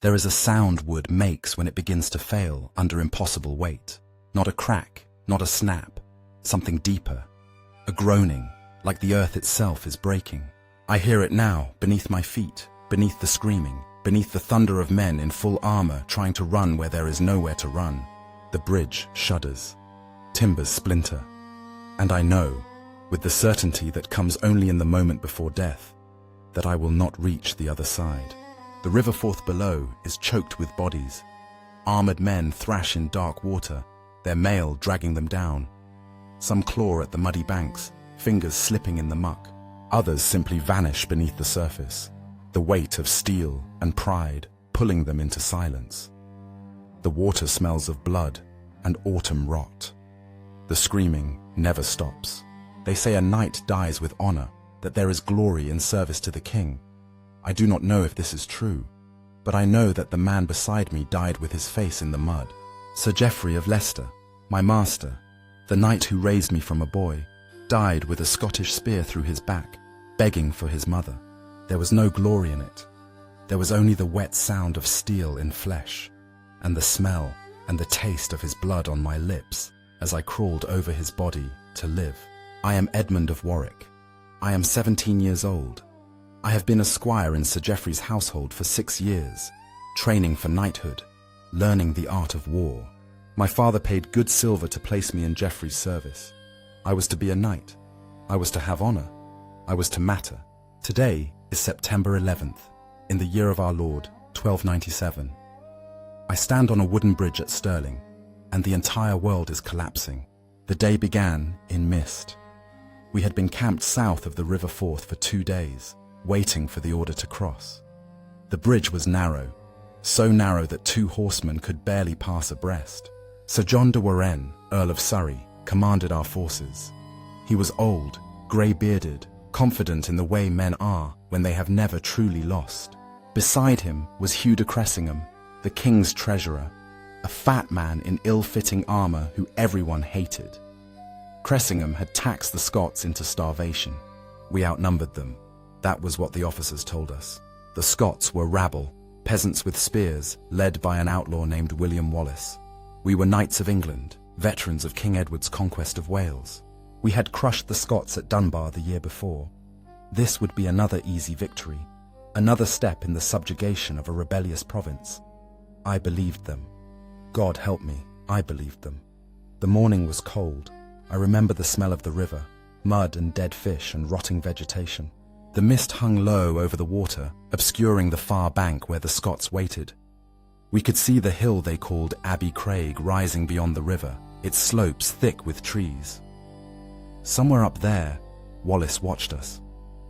There is a sound wood makes when it begins to fail under impossible weight. Not a crack, not a snap, something deeper. A groaning, like the earth itself is breaking. I hear it now, beneath my feet, beneath the screaming, beneath the thunder of men in full armor trying to run where there is nowhere to run. The bridge shudders. Timbers splinter. And I know, with the certainty that comes only in the moment before death, that I will not reach the other side. The river Forth below is choked with bodies. Armored men thrash in dark water, their mail dragging them down. Some claw at the muddy banks, fingers slipping in the muck. Others simply vanish beneath the surface, the weight of steel and pride pulling them into silence. The water smells of blood and autumn rot. The screaming never stops. They say a knight dies with honor, that there is glory in service to the king. I do not know if this is true, but I know that the man beside me died with his face in the mud. Sir Geoffrey of Leicester, my master, the knight who raised me from a boy, died with a Scottish spear through his back, begging for his mother. There was no glory in it. There was only the wet sound of steel in flesh, and the smell and the taste of his blood on my lips as I crawled over his body to live. I am Edmund of Warwick. I am 17 years old. I have been a squire in Sir Geoffrey's household for 6 years, training for knighthood, learning the art of war. My father paid good silver to place me in Geoffrey's service. I was to be a knight. I was to have honor. I was to matter. Today is September 11th, in the year of our Lord, 1297. I stand on a wooden bridge at Stirling, and the entire world is collapsing. The day began in mist. We had been camped south of the River Forth for 2 days, waiting for the order to cross. The bridge was narrow, so narrow that 2 horsemen could barely pass abreast. Sir John de Warenne, Earl of Surrey, commanded our forces. He was old, grey-bearded, confident in the way men are when they have never truly lost. Beside him was Hugh de Cressingham, the king's treasurer, a fat man in ill-fitting armor who everyone hated. Cressingham had taxed the Scots into starvation. We outnumbered them. That was what the officers told us. The Scots were rabble, peasants with spears, led by an outlaw named William Wallace. We were knights of England, veterans of King Edward's conquest of Wales. We had crushed the Scots at Dunbar the year before. This would be another easy victory, another step in the subjugation of a rebellious province. I believed them. God help me, I believed them. The morning was cold. I remember the smell of the river, mud and dead fish and rotting vegetation. The mist hung low over the water, obscuring the far bank where the Scots waited. We could see the hill they called Abbey Craig rising beyond the river, its slopes thick with trees. Somewhere up there, Wallace watched us,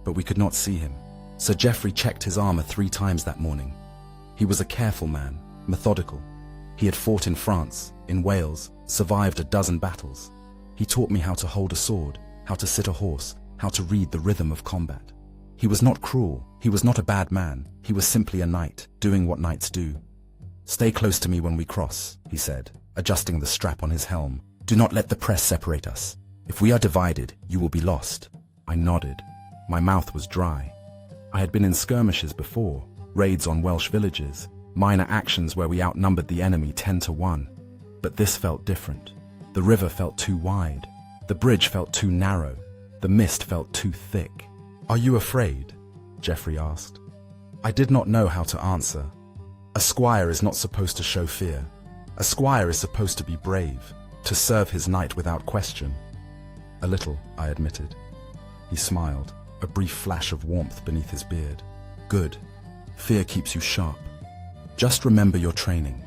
but we could not see him. Sir Geoffrey checked his armor 3 times that morning. He was a careful man, methodical. He had fought in France, in Wales, survived a dozen battles. He taught me how to hold a sword, how to sit a horse, how to read the rhythm of combat. He was not cruel, he was not a bad man, he was simply a knight, doing what knights do. "Stay close to me when we cross," he said, adjusting the strap on his helm. "Do not let the press separate us. If we are divided, you will be lost." I nodded. My mouth was dry. I had been in skirmishes before, raids on Welsh villages, minor actions where we outnumbered the enemy 10 to 1. But this felt different. The river felt too wide. The bridge felt too narrow. The mist felt too thick. "Are you afraid?" Geoffrey asked. I did not know how to answer. A squire is not supposed to show fear. A squire is supposed to be brave, to serve his knight without question. "A little," I admitted. He smiled, a brief flash of warmth beneath his beard. "Good. Fear keeps you sharp. Just remember your training.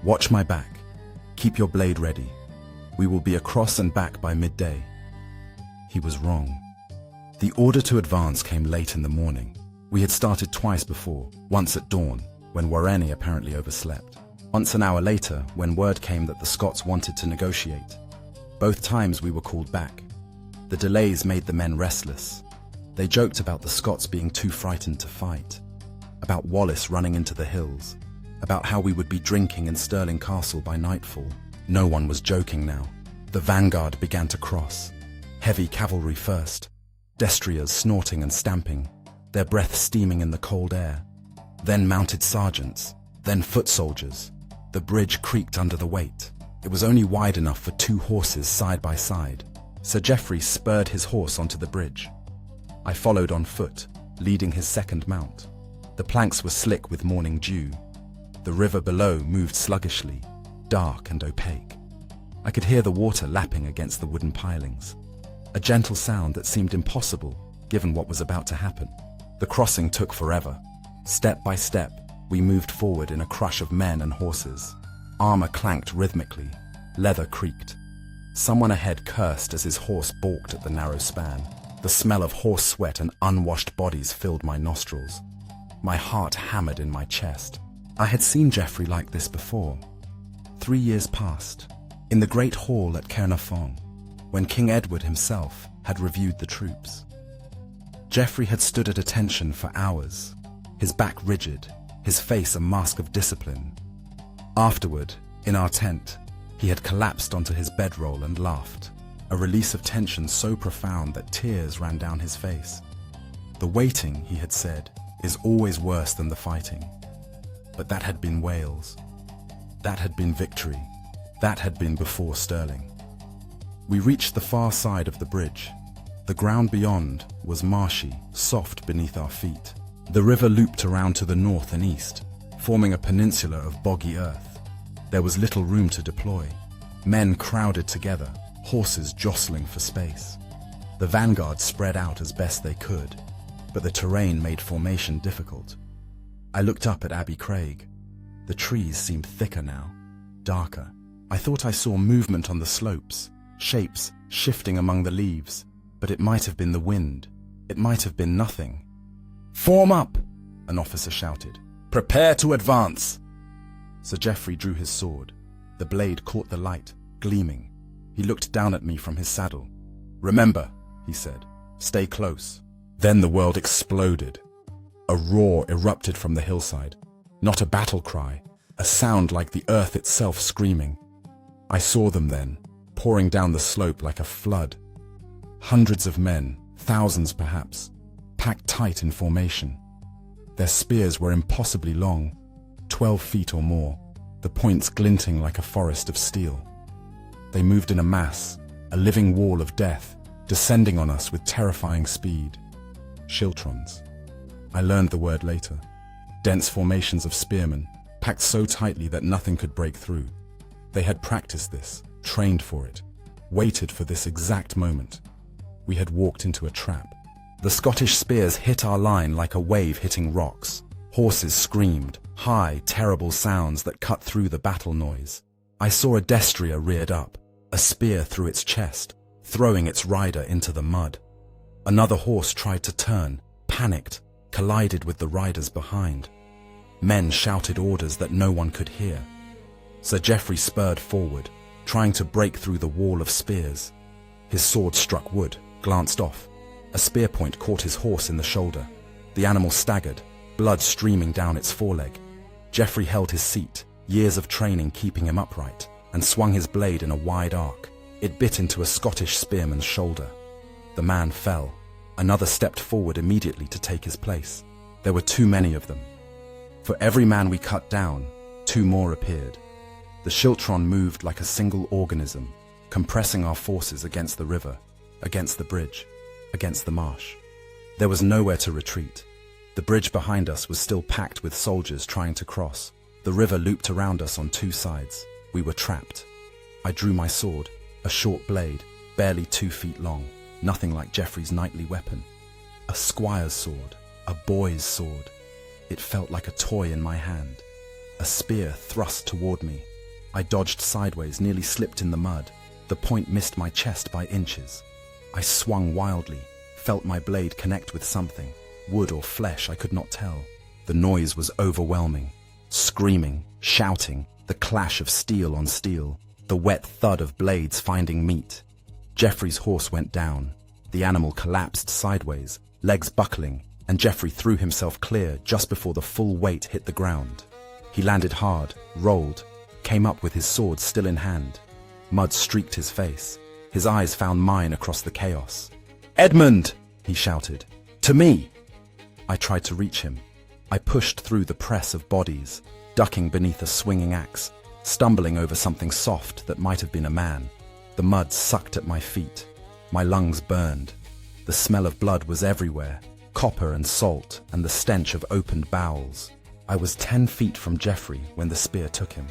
Watch my back. Keep your blade ready. We will be across and back by midday." He was wrong. The order to advance came late in the morning. We had started twice before, once at dawn, when Warenne apparently overslept. Once an hour later, when word came that the Scots wanted to negotiate. Both times we were called back. The delays made the men restless. They joked about the Scots being too frightened to fight, about Wallace running into the hills, about how we would be drinking in Stirling Castle by nightfall. No one was joking now. The vanguard began to cross. Heavy cavalry first, destriers snorting and stamping, their breath steaming in the cold air. Then mounted sergeants, Then foot soldiers. The bridge creaked under the weight. It was only wide enough for 2 horses side by side. Sir Geoffrey spurred his horse onto the bridge. I followed on foot, leading his second mount. The planks were slick with morning dew. The river below moved sluggishly, dark and opaque. I could hear the water lapping against the wooden pilings. A gentle sound that seemed impossible, given what was about to happen. The crossing took forever. Step by step, we moved forward in a crush of men and horses. Armor clanked rhythmically. Leather creaked. Someone ahead cursed as his horse balked at the narrow span. The smell of horse sweat and unwashed bodies filled my nostrils. My heart hammered in my chest. I had seen Geoffrey like this before. 3 years past, in the great hall at Caernarfon, when King Edward himself had reviewed the troops. Geoffrey had stood at attention for hours, his back rigid, his face a mask of discipline. Afterward, in our tent, he had collapsed onto his bedroll and laughed, a release of tension so profound that tears ran down his face. The waiting, he had said, is always worse than the fighting. But that had been Wales. That had been victory. That had been before Stirling. We reached the far side of the bridge. The ground beyond was marshy, soft beneath our feet. The river looped around to the north and east, forming a peninsula of boggy earth. There was little room to deploy. Men crowded together, horses jostling for space. The vanguard spread out as best they could, but the terrain made formation difficult. I looked up at Abbey Craig. The trees seemed thicker now, darker. I thought I saw movement on the slopes, shapes shifting among the leaves, but it might have been the wind. It might have been nothing. "Form up!" an officer shouted. "Prepare to advance!" Sir Geoffrey drew his sword. The blade caught the light, gleaming. He looked down at me from his saddle. "Remember," he said, "stay close." Then the world exploded. A roar erupted from the hillside. Not a battle cry, a sound like the earth itself screaming. I saw them then, pouring down the slope like a flood. Hundreds of men, thousands perhaps, packed tight in formation. Their spears were impossibly long, 12 feet or more, the points glinting like a forest of steel. They moved in a mass, a living wall of death, descending on us with terrifying speed. Schiltrons. I learned the word later. Dense formations of spearmen, packed so tightly that nothing could break through. They had practiced this, trained for it, waited for this exact moment. We had walked into a trap. The Scottish spears hit our line like a wave hitting rocks. Horses screamed, high, terrible sounds that cut through the battle noise. I saw a destrier reared up, a spear through its chest, throwing its rider into the mud. Another horse tried to turn, panicked, collided with the riders behind. Men shouted orders that no one could hear. Sir Geoffrey spurred forward, trying to break through the wall of spears. His sword struck wood, glanced off. A spear point caught his horse in the shoulder. The animal staggered, blood streaming down its foreleg. Geoffrey held his seat, years of training keeping him upright, and swung his blade in a wide arc. It bit into a Scottish spearman's shoulder. The man fell. Another stepped forward immediately to take his place. There were too many of them. For every man we cut down, 2 more appeared. The Schiltron moved like a single organism, compressing our forces against the river, against the bridge, against the marsh. There was nowhere to retreat. The bridge behind us was still packed with soldiers trying to cross. The river looped around us on 2 sides. We were trapped. I drew my sword, a short blade, barely 2 feet long, nothing like Geoffrey's knightly weapon. A squire's sword, a boy's sword. It felt like a toy in my hand. A spear thrust toward me. I dodged sideways, nearly slipped in the mud. The point missed my chest by inches. I swung wildly, felt my blade connect with something, wood or flesh, I could not tell. The noise was overwhelming. Screaming, shouting, the clash of steel on steel, the wet thud of blades finding meat. Geoffrey's horse went down. The animal collapsed sideways, legs buckling, and Geoffrey threw himself clear just before the full weight hit the ground. He landed hard, rolled, came up with his sword still in hand. Mud streaked his face. His eyes found mine across the chaos. "Edmund!" he shouted. "To me!" I tried to reach him. I pushed through the press of bodies. ducking beneath a swinging axe, stumbling over something soft that might have been a man. The mud sucked at my feet. My lungs burned. The smell of blood was everywhere, copper and salt and the stench of opened bowels. I was 10 feet from Geoffrey when the spear took him.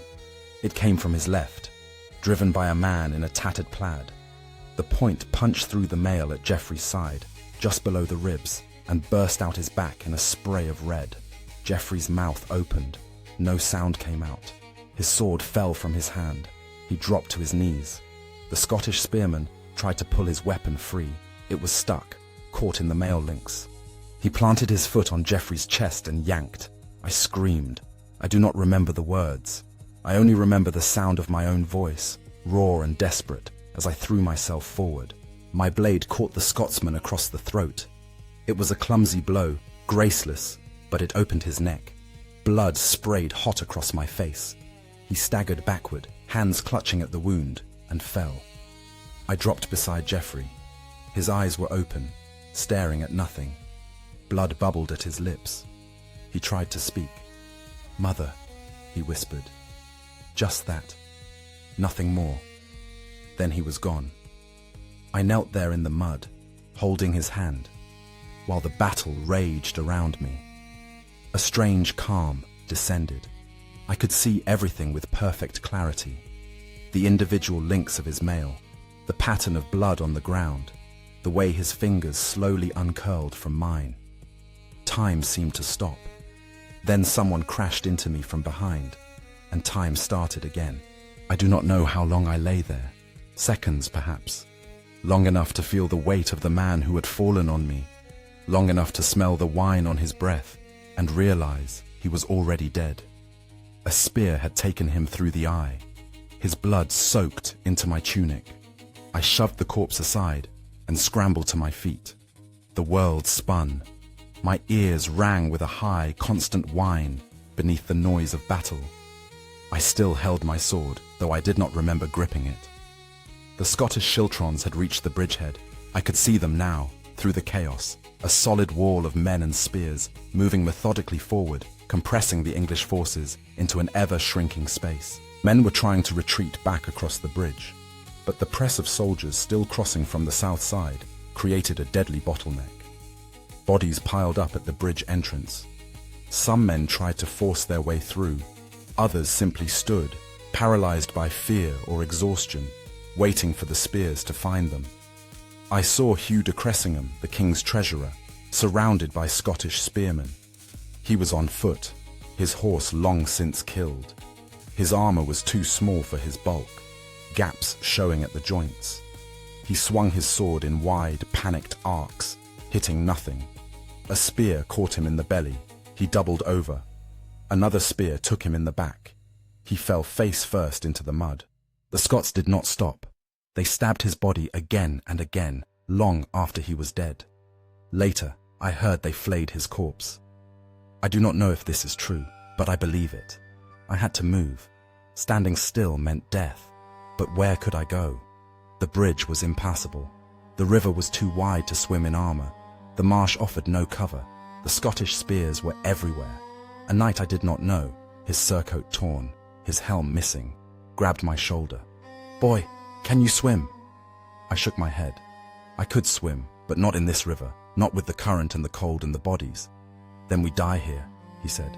It came from his left, driven by a man in a tattered plaid. The point punched through the mail at Geoffrey's side, just below the ribs, and burst out his back in a spray of red. Geoffrey's mouth opened. No sound came out. His sword fell from his hand. He dropped to his knees. The Scottish spearman tried to pull his weapon free. It was stuck, caught in the mail links. He planted his foot on Geoffrey's chest and yanked. I screamed. I do not remember the words. I only remember the sound of my own voice, raw and desperate, as I threw myself forward. My blade caught the Scotsman across the throat. It was a clumsy blow, graceless, but it opened his neck. Blood sprayed hot across my face. He staggered backward, hands clutching at the wound, and fell. I dropped beside Geoffrey. His eyes were open, staring at nothing. Blood bubbled at his lips. He tried to speak. "Mother," he whispered. Just that. Nothing more. Then he was gone. I knelt there in the mud, holding his hand, while the battle raged around me. A strange calm descended. I could see everything with perfect clarity. The individual links of his mail, the pattern of blood on the ground, the way his fingers slowly uncurled from mine. Time seemed to stop. Then someone crashed into me from behind, and time started again. I do not know how long I lay there. Seconds, perhaps. Long enough to feel the weight of the man who had fallen on me. Long enough to smell the wine on his breath and realize he was already dead. A spear had taken him through the eye. His blood soaked into my tunic. I shoved the corpse aside and scrambled to my feet. The world spun. My ears rang with a high, constant whine beneath the noise of battle. I still held my sword, though I did not remember gripping it. The Scottish schiltrons had reached the bridgehead. I could see them now, through the chaos, a solid wall of men and spears, moving methodically forward, compressing the English forces into an ever-shrinking space. Men were trying to retreat back across the bridge, but the press of soldiers still crossing from the south side created a deadly bottleneck. Bodies piled up at the bridge entrance. Some men tried to force their way through. Others simply stood, paralyzed by fear or exhaustion, waiting for the spears to find them. I saw Hugh de Cressingham, the king's treasurer, surrounded by Scottish spearmen. He was on foot, his horse long since killed. His armor was too small for his bulk, gaps showing at the joints. He swung his sword in wide, panicked arcs, hitting nothing. A spear caught him in the belly. He doubled over. Another spear took him in the back. He fell face first into the mud. The Scots did not stop. They stabbed his body again and again, long after he was dead. Later, I heard they flayed his corpse. I do not know if this is true, but I believe it. I had to move. Standing still meant death. But where could I go? The bridge was impassable. The river was too wide to swim in armor. The marsh offered no cover. The Scottish spears were everywhere. A knight I did not know, his surcoat torn, his helm missing, grabbed my shoulder. "Boy, can you swim?" I shook my head. I could swim, but not in this river, not with the current and the cold and the bodies. "Then we die here," he said.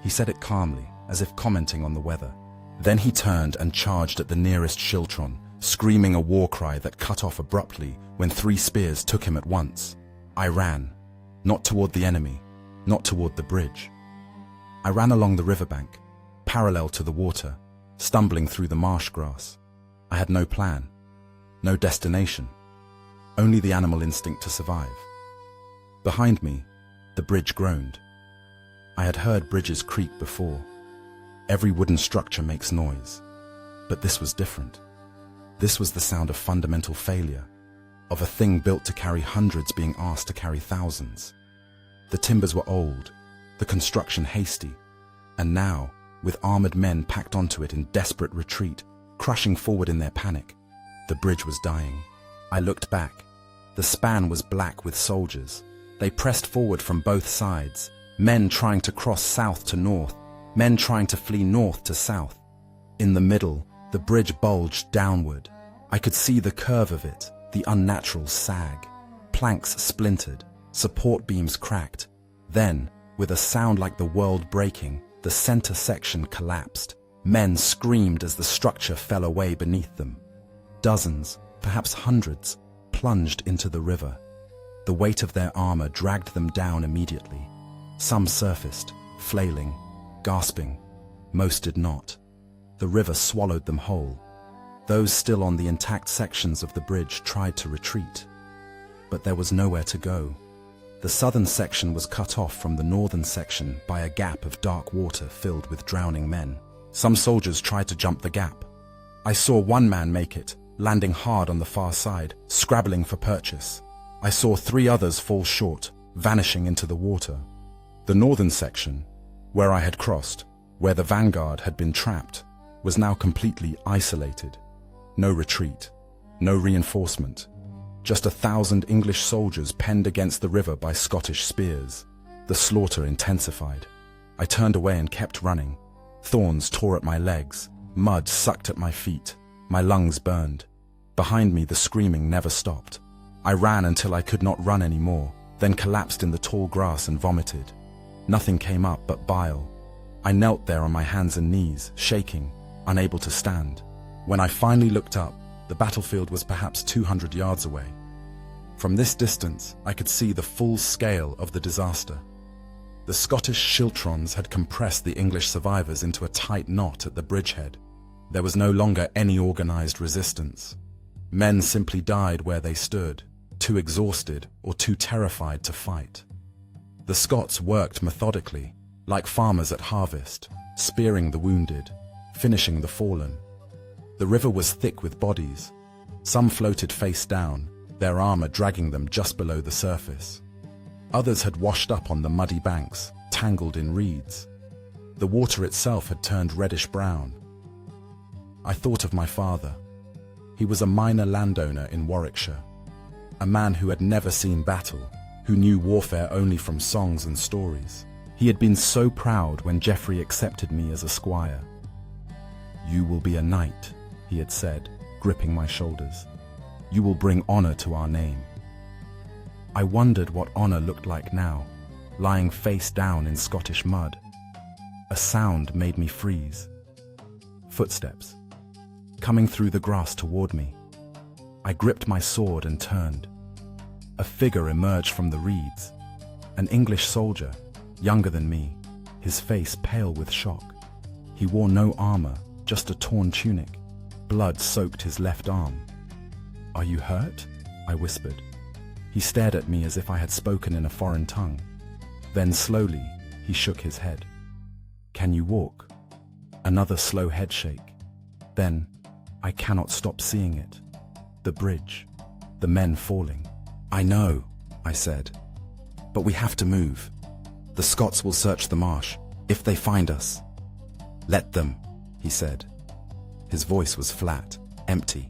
He said it calmly, as if commenting on the weather. Then he turned and charged at the nearest schiltron, screaming a war cry that cut off abruptly when 3 spears took him at once. I ran, not toward the enemy, not toward the bridge. I ran along the riverbank, parallel to the water, stumbling through the marsh grass. I had no plan, no destination, only the animal instinct to survive. Behind me, the bridge groaned. I had heard bridges creak before. Every wooden structure makes noise, but this was different. This was the sound of fundamental failure, of a thing built to carry hundreds being asked to carry thousands. The timbers were old, the construction hasty, and now, with armored men packed onto it in desperate retreat, crushing forward in their panic, the bridge was dying. I looked back. The span was black with soldiers. They pressed forward from both sides, men trying to cross south to north, men trying to flee north to south. In the middle, the bridge bulged downward. I could see the curve of it, the unnatural sag. Planks splintered, support beams cracked. Then, with a sound like the world breaking, the center section collapsed. Men screamed as the structure fell away beneath them. Dozens, perhaps hundreds, plunged into the river. The weight of their armor dragged them down immediately. Some surfaced, flailing, gasping. Most did not. The river swallowed them whole. Those still on the intact sections of the bridge tried to retreat. But there was nowhere to go. The southern section was cut off from the northern section by a gap of dark water filled with drowning men. Some soldiers tried to jump the gap. I saw one man make it, landing hard on the far side, scrabbling for purchase. I saw 3 others fall short, vanishing into the water. The northern section, where I had crossed, where the vanguard had been trapped, was now completely isolated. No retreat, no reinforcement. Just 1,000 English soldiers penned against the river by Scottish spears. The slaughter intensified. I turned away and kept running. Thorns tore at my legs, mud sucked at my feet, my lungs burned. Behind me the screaming never stopped. I ran until I could not run anymore, then collapsed in the tall grass and vomited. Nothing came up but bile. I knelt there on my hands and knees, shaking, unable to stand. When I finally looked up, the battlefield was perhaps 200 yards away. From this distance, I could see the full scale of the disaster. The Scottish schiltrons had compressed the English survivors into a tight knot at the bridgehead. There was no longer any organized resistance. Men simply died where they stood, too exhausted or too terrified to fight. The Scots worked methodically, like farmers at harvest, spearing the wounded, finishing the fallen. The river was thick with bodies. Some floated face down, their armor dragging them just below the surface. Others had washed up on the muddy banks, tangled in reeds. The water itself had turned reddish-brown. I thought of my father. He was a minor landowner in Warwickshire, a man who had never seen battle, who knew warfare only from songs and stories. He had been so proud when Geoffrey accepted me as a squire. "You will be a knight," he had said, gripping my shoulders. "You will bring honor to our name." I wondered what honor looked like now, lying face down in Scottish mud. A sound made me freeze. Footsteps, coming through the grass toward me. I gripped my sword and turned. A figure emerged from the reeds, an English soldier, younger than me, his face pale with shock. He wore no armor, just a torn tunic. Blood soaked his left arm. "Are you hurt?" I whispered. He stared at me as if I had spoken in a foreign tongue. Then slowly, he shook his head. "Can you walk?" Another slow head shake. Then, I cannot stop seeing it. The bridge, the men falling. "I know," I said, "but we have to move. The Scots will search the marsh, if they find us." "Let them," he said. His voice was flat, empty.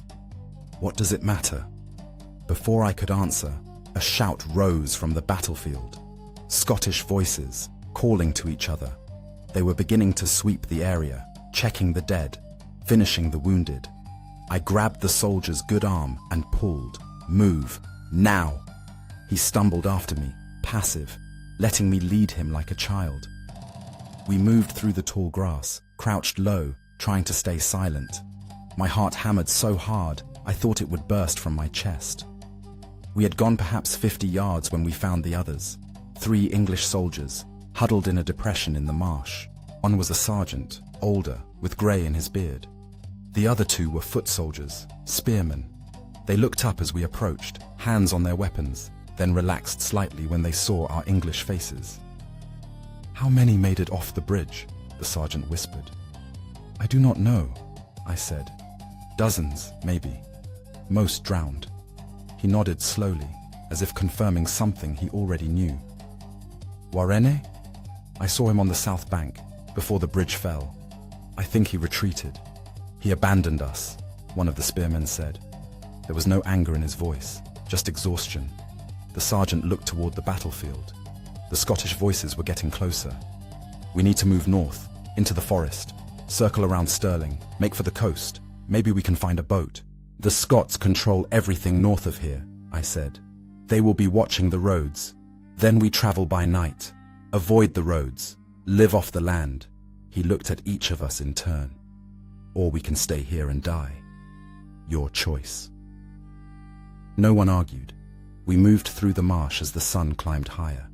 "What does it matter?" Before I could answer, a shout rose from the battlefield. Scottish voices, calling to each other. They were beginning to sweep the area, checking the dead, finishing the wounded. I grabbed the soldier's good arm and pulled. "Move, now!" He stumbled after me, passive, letting me lead him like a child. We moved through the tall grass, crouched low, trying to stay silent. My heart hammered so hard, I thought it would burst from my chest. We had gone perhaps 50 yards when we found the others. 3 English soldiers, huddled in a depression in the marsh. One was a sergeant, older, with grey in his beard. The other 2 were foot soldiers, spearmen. They looked up as we approached, hands on their weapons, then relaxed slightly when they saw our English faces. "How many made it off the bridge?" the sergeant whispered. "I do not know," I said. "Dozens, maybe. Most drowned." He nodded slowly, as if confirming something he already knew. "Warenne?" I saw him on the south bank, before the bridge fell. "I think he retreated. He abandoned us," one of the spearmen said. There was no anger in his voice, just exhaustion. The sergeant looked toward the battlefield. The Scottish voices were getting closer. "We need to move north. Into the forest. Circle around Stirling. Make for the coast. Maybe we can find a boat. The Scots control everything north of here, I said. They will be watching the roads. Then we travel by night. Avoid the roads. Live off the land. He looked at each of us in turn. Or we can stay here and die. Your choice. No one argued. We moved through the marsh as the sun climbed higher.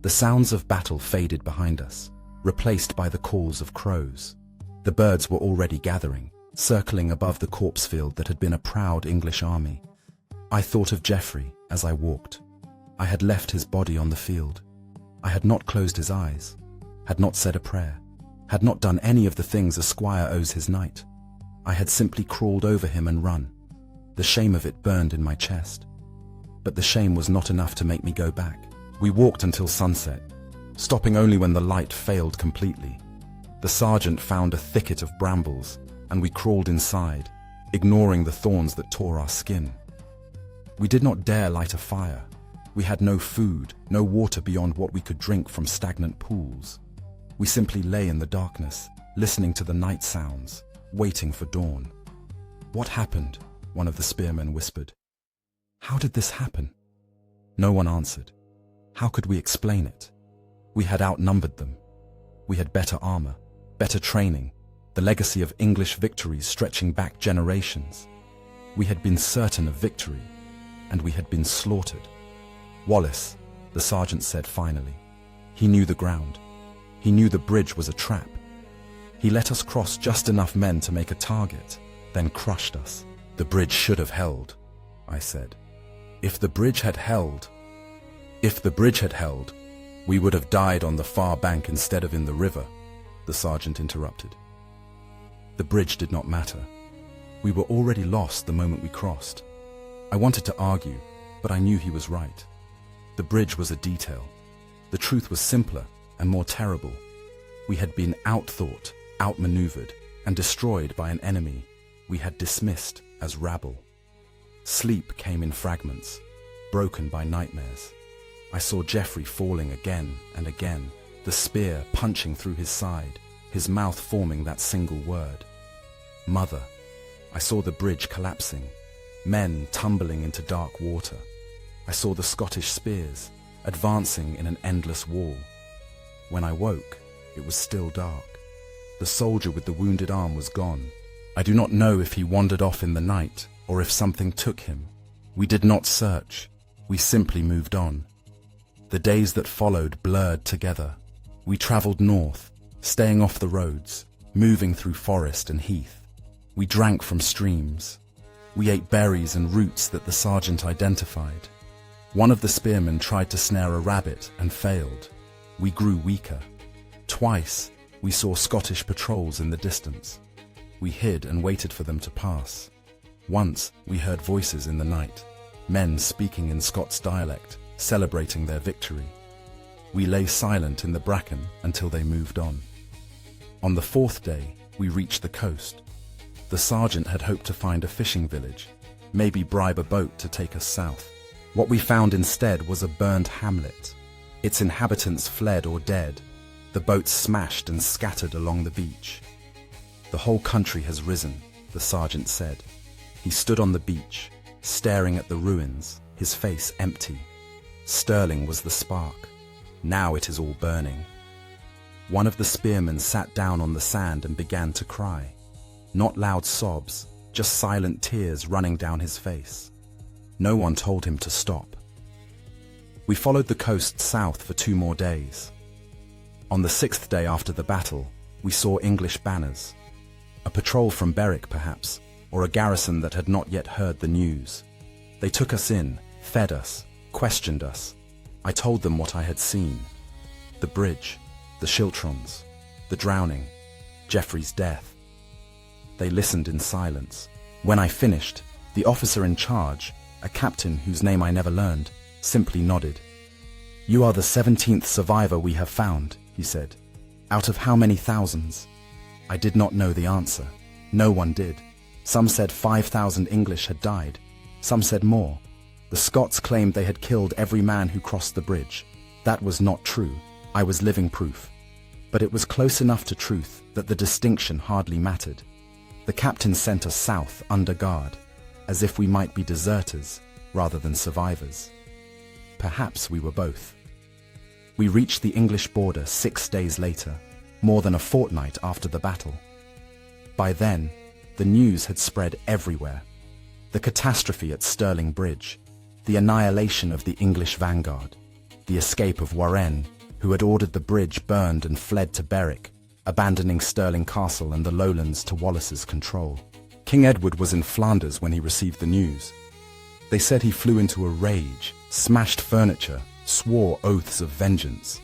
The sounds of battle faded behind us, replaced by the calls of crows. The birds were already gathering, circling above the corpse field that had been a proud English army. I thought of Geoffrey as I walked. I had left his body on the field. I had not closed his eyes, had not said a prayer, had not done any of the things a squire owes his knight. I had simply crawled over him and run. The shame of it burned in my chest. But the shame was not enough to make me go back. We walked until sunset, stopping only when the light failed completely. The sergeant found a thicket of brambles, and we crawled inside, ignoring the thorns that tore our skin. We did not dare light a fire. We had no food, no water beyond what we could drink from stagnant pools. We simply lay in the darkness, listening to the night sounds, waiting for dawn. What happened? One of the spearmen whispered. How did this happen? No one answered. How could we explain it? We had outnumbered them. We had better armor, better training, the legacy of English victories stretching back generations. We had been certain of victory, and we had been slaughtered. Wallace, the sergeant said finally. He knew the ground. He knew the bridge was a trap. He let us cross just enough men to make a target, then crushed us. The bridge should have held, I said. If the bridge had held, we would have died on the far bank instead of in the river, the sergeant interrupted. The bridge did not matter. We were already lost the moment we crossed. I wanted to argue, but I knew he was right. The bridge was a detail. The truth was simpler and more terrible. We had been outthought, outmaneuvered, and destroyed by an enemy we had dismissed as rabble. Sleep came in fragments, broken by nightmares. I saw Geoffrey falling again and again, the spear punching through his side, his mouth forming that single word. Mother. I saw the bridge collapsing, men tumbling into dark water. I saw the Scottish spears advancing in an endless wall. When I woke, it was still dark. The soldier with the wounded arm was gone. I do not know if he wandered off in the night or if something took him. We did not search. We simply moved on. The days that followed blurred together. We traveled north, staying off the roads, moving through forest and heath. We drank from streams. We ate berries and roots that the sergeant identified. One of the spearmen tried to snare a rabbit and failed. We grew weaker. Twice, we saw Scottish patrols in the distance. We hid and waited for them to pass. Once, we heard voices in the night, men speaking in Scots dialect, celebrating their victory. We lay silent in the bracken until they moved on. On the fourth day, we reached the coast. The sergeant had hoped to find a fishing village, maybe bribe a boat to take us south. What we found instead was a burned hamlet. Its inhabitants fled or dead, the boats smashed and scattered along the beach. The whole country has risen, the sergeant said. He stood on the beach, staring at the ruins, his face empty. Stirling was the spark. Now it is all burning. One of the spearmen sat down on the sand and began to cry. Not loud sobs, just silent tears running down his face. No one told him to stop. We followed the coast south for 2 more days. On the 6th day after the battle, we saw English banners. A patrol from Berwick, perhaps, or a garrison that had not yet heard the news. They took us in, fed us, questioned us. I told them what I had seen. The bridge, the Shiltrons, the drowning, Geoffrey's death. They listened in silence. When I finished, the officer in charge, a captain whose name I never learned, simply nodded. "You are the 17th survivor we have found," he said. "Out of how many thousands?" I did not know the answer. No one did. Some said 5,000 English had died. Some said more. The Scots claimed they had killed every man who crossed the bridge. That was not true. I was living proof. But it was close enough to truth that the distinction hardly mattered. The captain sent us south under guard, as if we might be deserters rather than survivors. Perhaps we were both. We reached the English border 6 days later, more than a fortnight after the battle. By then, the news had spread everywhere. The catastrophe at Stirling Bridge, the annihilation of the English vanguard, the escape of Warenne, who had ordered the bridge burned and fled to Berwick, abandoning Stirling Castle and the lowlands to Wallace's control. King Edward was in Flanders when he received the news. They said he flew into a rage, smashed furniture, swore oaths of vengeance.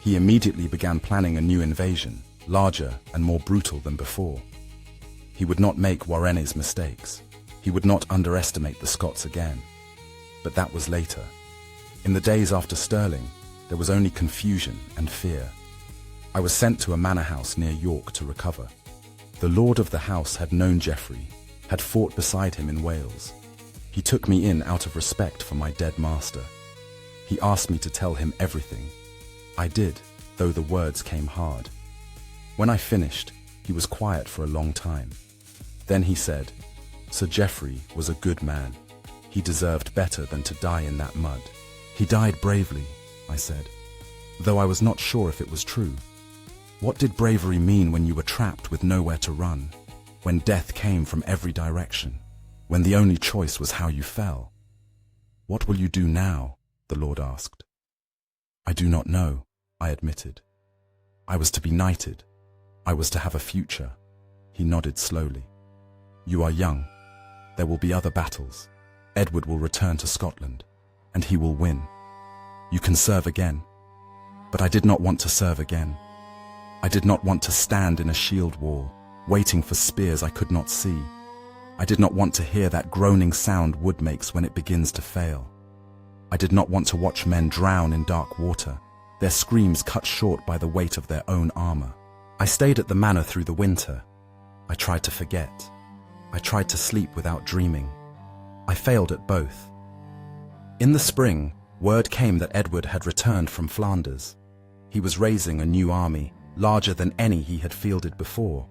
He immediately began planning a new invasion, larger and more brutal than before. He would not make Warenne's mistakes. He would not underestimate the Scots again. But that was later. In the days after Stirling, there was only confusion and fear. I was sent to a manor house near York to recover. The lord of the house had known Geoffrey, had fought beside him in Wales. He took me in out of respect for my dead master. He asked me to tell him everything. I did, though the words came hard. When I finished, he was quiet for a long time. Then he said, "Sir Geoffrey was a good man. He deserved better than to die in that mud." "He died bravely," I said, though I was not sure if it was true. What did bravery mean when you were trapped with nowhere to run, when death came from every direction, when the only choice was how you fell? "What will you do now?" the Lord asked. "I do not know," I admitted. "I was to be knighted. I was to have a future." He nodded slowly. "You are young. There will be other battles. Edward will return to Scotland, and he will win. You can serve again." But I did not want to serve again. I did not want to stand in a shield wall, waiting for spears I could not see. I did not want to hear that groaning sound wood makes when it begins to fail. I did not want to watch men drown in dark water, their screams cut short by the weight of their own armor. I stayed at the manor through the winter. I tried to forget. I tried to sleep without dreaming. I failed at both. In the spring, word came that Edward had returned from Flanders. He was raising a new army, larger than any he had fielded before.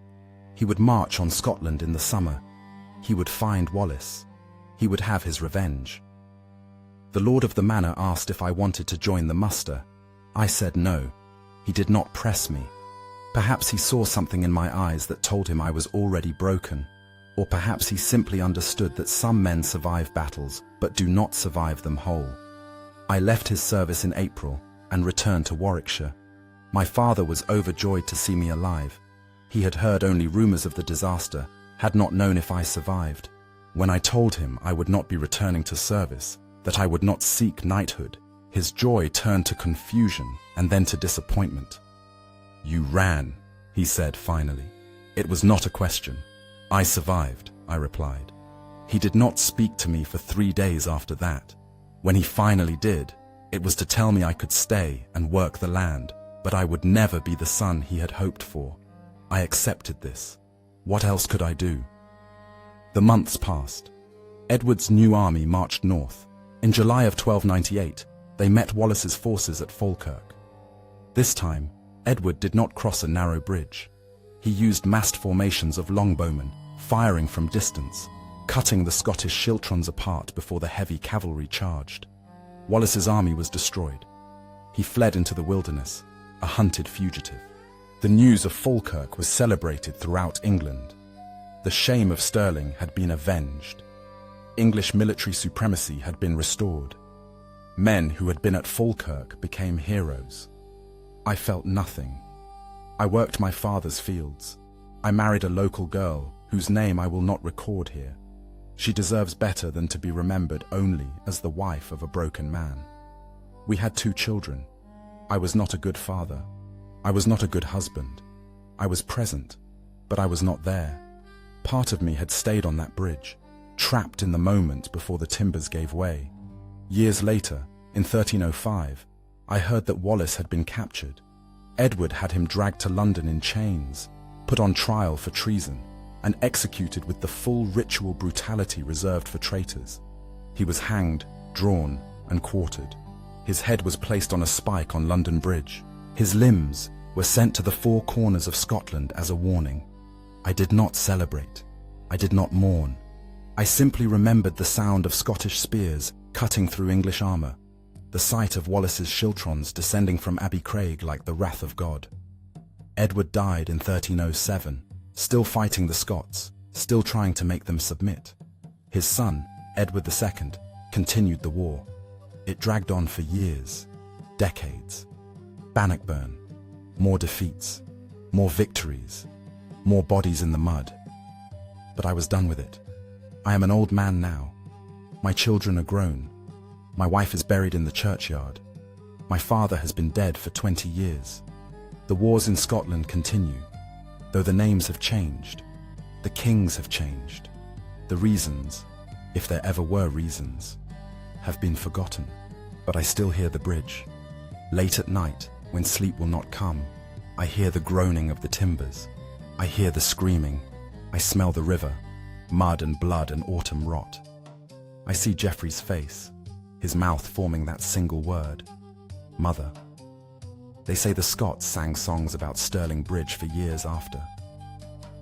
He would march on Scotland in the summer. He would find Wallace. He would have his revenge. The lord of the manor asked if I wanted to join the muster. I said no. He did not press me. Perhaps he saw something in my eyes that told him I was already broken. Or perhaps he simply understood that some men survive battles but do not survive them whole. I left his service in April and returned to Warwickshire. My father was overjoyed to see me alive. He had heard only rumors of the disaster, had not known if I survived. When I told him I would not be returning to service, that I would not seek knighthood, his joy turned to confusion and then to disappointment. "You ran," he said finally. It was not a question. "I survived," I replied. He did not speak to me for 3 days after that. When he finally did, it was to tell me I could stay and work the land, but I would never be the son he had hoped for. I accepted this. What else could I do? The months passed. Edward's new army marched north. In July of 1298, they met Wallace's forces at Falkirk. This time, Edward did not cross a narrow bridge. He used massed formations of longbowmen, firing from distance, cutting the Scottish schiltrons apart before the heavy cavalry charged. Wallace's army was destroyed. He fled into the wilderness, a hunted fugitive. The news of Falkirk was celebrated throughout England. The shame of Stirling had been avenged. English military supremacy had been restored. Men who had been at Falkirk became heroes. I felt nothing. I worked my father's fields. I married a local girl whose name I will not record here. She deserves better than to be remembered only as the wife of a broken man. We had 2 children. I was not a good father. I was not a good husband. I was present, but I was not there. Part of me had stayed on that bridge, trapped in the moment before the timbers gave way. Years later, in 1305, I heard that Wallace had been captured. Edward had him dragged to London in chains, put on trial for treason, and executed with the full ritual brutality reserved for traitors. He was hanged, drawn, and quartered. His head was placed on a spike on London Bridge. His limbs, were sent to the four corners of Scotland as a warning. I did not celebrate. I did not mourn. I simply remembered the sound of Scottish spears cutting through English armour, the sight of Wallace's schiltrons descending from Abbey Craig like the wrath of God. Edward died in 1307, still fighting the Scots, still trying to make them submit. His son, Edward II, continued the war. It dragged on for years, decades. Bannockburn, more defeats, more victories, more bodies in the mud. But I was done with it. I am an old man now. My children are grown. My wife is buried in the churchyard. My father has been dead for 20 years. The wars in Scotland continue, though the names have changed. The kings have changed. The reasons, if there ever were reasons, have been forgotten. But I still hear the bridge. Late at night, when sleep will not come, I hear the groaning of the timbers. I hear the screaming. I smell the river, mud and blood and autumn rot. I see Geoffrey's face, his mouth forming that single word, mother. They say the Scots sang songs about Stirling Bridge for years after.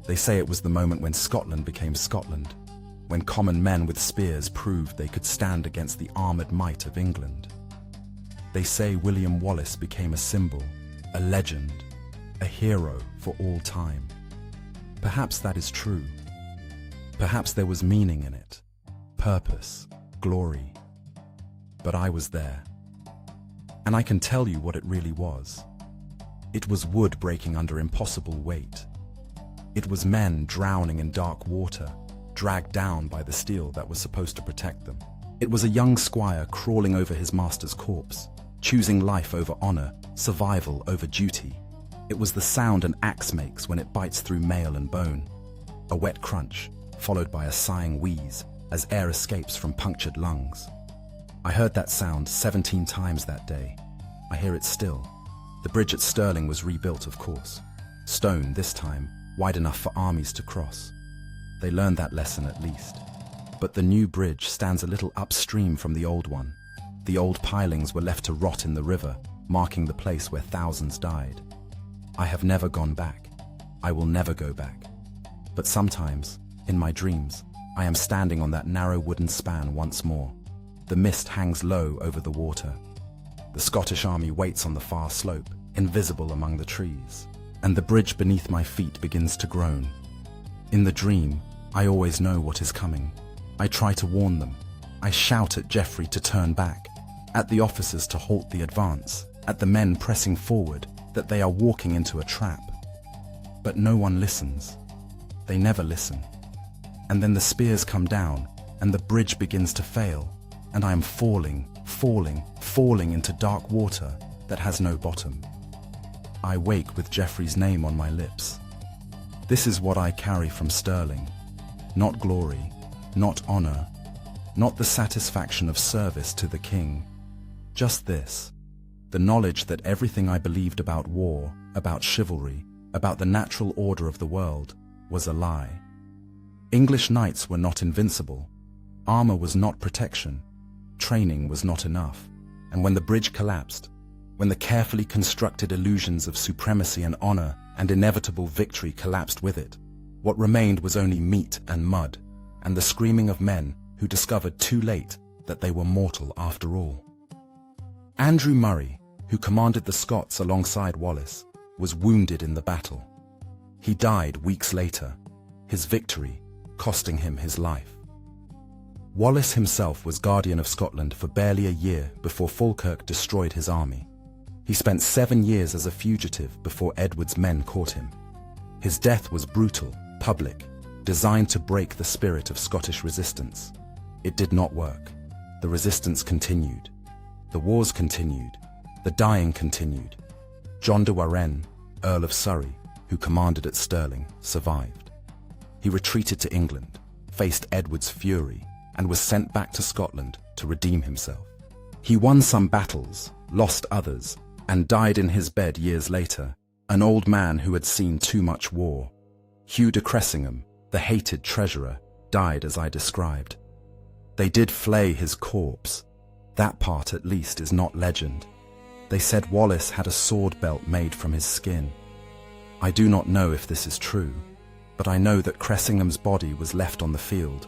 They say it was the moment when Scotland became Scotland, when common men with spears proved they could stand against the armoured might of England. They say William Wallace became a symbol, a legend, a hero for all time. Perhaps that is true. Perhaps there was meaning in it, purpose, glory. But I was there. And I can tell you what it really was. It was wood breaking under impossible weight. It was men drowning in dark water, dragged down by the steel that was supposed to protect them. It was a young squire crawling over his master's corpse, choosing life over honor, survival over duty. It was the sound an axe makes when it bites through mail and bone. A wet crunch, followed by a sighing wheeze as air escapes from punctured lungs. I heard that sound 17 times that day. I hear it still. The bridge at Stirling was rebuilt, of course. Stone this time, wide enough for armies to cross. They learned that lesson at least. But the new bridge stands a little upstream from the old one. The old pilings were left to rot in the river, marking the place where thousands died. I have never gone back. I will never go back. But sometimes, in my dreams, I am standing on that narrow wooden span once more. The mist hangs low over the water. The Scottish army waits on the far slope, invisible among the trees, and the bridge beneath my feet begins to groan. In the dream, I always know what is coming. I try to warn them. I shout at Geoffrey to turn back, at the officers to halt the advance, at the men pressing forward, that they are walking into a trap. But no one listens. They never listen. And then the spears come down, and the bridge begins to fail, and I am falling into dark water that has no bottom. I wake with Geoffrey's name on my lips. This is what I carry from Stirling. Not glory, not honor, not the satisfaction of service to the king. Just this, the knowledge that everything I believed about war, about chivalry, about the natural order of the world, was a lie. English knights were not invincible. Armor was not protection. Training was not enough. And when the bridge collapsed, when the carefully constructed illusions of supremacy and honor and inevitable victory collapsed with it, what remained was only meat and mud, and the screaming of men who discovered too late that they were mortal after all. Andrew Murray, who commanded the Scots alongside Wallace, was wounded in the battle. He died weeks later, his victory costing him his life. Wallace himself was Guardian of Scotland for barely a year before Falkirk destroyed his army. He spent 7 years as a fugitive before Edward's men caught him. His death was brutal, public, designed to break the spirit of Scottish resistance. It did not work. The resistance continued. The wars continued. The dying continued. John de Warenne, Earl of Surrey, who commanded at Stirling, survived. He retreated to England, faced Edward's fury, and was sent back to Scotland to redeem himself. He won some battles, lost others, and died in his bed years later, an old man who had seen too much war. Hugh de Cressingham, the hated treasurer, died as I described. They did flay his corpse. That part at least is not legend. They said Wallace had a sword belt made from his skin. I do not know if this is true, but I know that Cressingham's body was left on the field,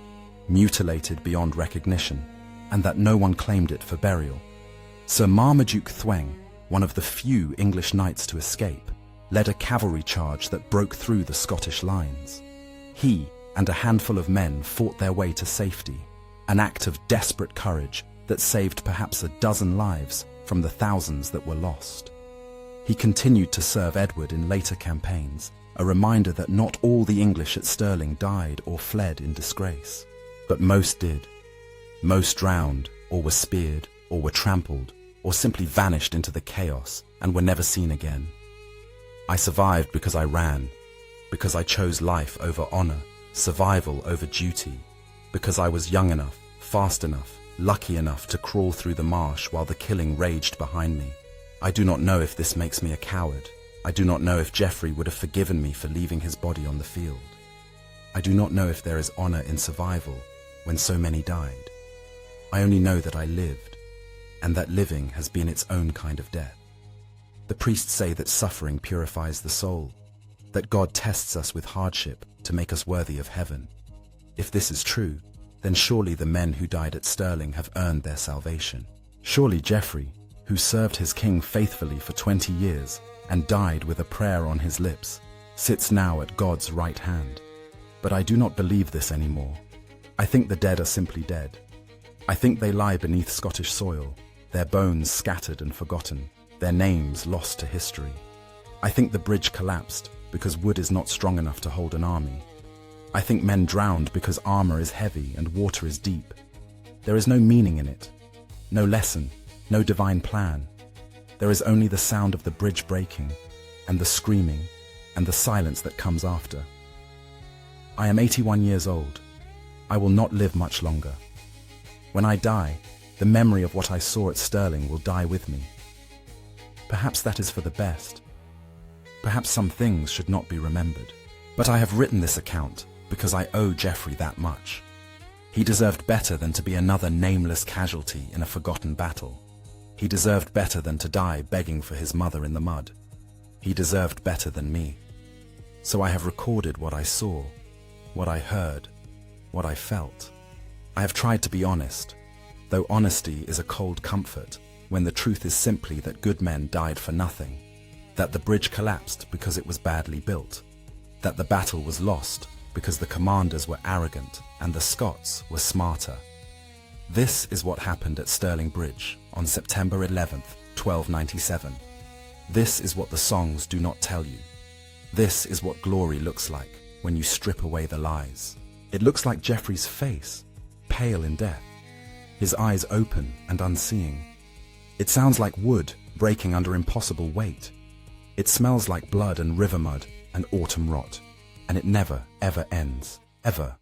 mutilated beyond recognition, and that no one claimed it for burial. Sir Marmaduke Thweng, one of the few English knights to escape, led a cavalry charge that broke through the Scottish lines. He and a handful of men fought their way to safety, an act of desperate courage that saved perhaps a dozen lives from the thousands that were lost. He continued to serve Edward in later campaigns, a reminder that not all the English at Stirling died or fled in disgrace, but most did. Most drowned, or were speared, or were trampled, or simply vanished into the chaos and were never seen again. I survived because I ran, because I chose life over honor, survival over duty, because I was young enough, fast enough, lucky enough to crawl through the marsh while the killing raged behind me. I do not know if this makes me a coward. I do not know if Geoffrey would have forgiven me for leaving his body on the field. I do not know if there is honor in survival when so many died. I only know that I lived, and that living has been its own kind of death. The priests say that suffering purifies the soul, that God tests us with hardship to make us worthy of heaven. If this is true, then surely the men who died at Stirling have earned their salvation. Surely Geoffrey, who served his king faithfully for 20 years and died with a prayer on his lips, sits now at God's right hand. But I do not believe this anymore. I think the dead are simply dead. I think they lie beneath Scottish soil, their bones scattered and forgotten, their names lost to history. I think the bridge collapsed because wood is not strong enough to hold an army. I think men drowned because armor is heavy and water is deep. There is no meaning in it, no lesson, no divine plan. There is only the sound of the bridge breaking, and the screaming, and the silence that comes after. I am 81 years old. I will not live much longer. When I die, the memory of what I saw at Stirling will die with me. Perhaps that is for the best. Perhaps some things should not be remembered. But I have written this account because I owe Geoffrey that much. He deserved better than to be another nameless casualty in a forgotten battle. He deserved better than to die begging for his mother in the mud. He deserved better than me. So I have recorded what I saw, what I heard, what I felt. I have tried to be honest, though honesty is a cold comfort when the truth is simply that good men died for nothing, that the bridge collapsed because it was badly built, that the battle was lost because the commanders were arrogant and the Scots were smarter. This is what happened at Stirling Bridge on September 11th, 1297. This is what the songs do not tell you. This is what glory looks like when you strip away the lies. It looks like Geoffrey's face, pale in death, his eyes open and unseeing. It sounds like wood breaking under impossible weight. It smells like blood and river mud and autumn rot, and it never, ever ends, ever.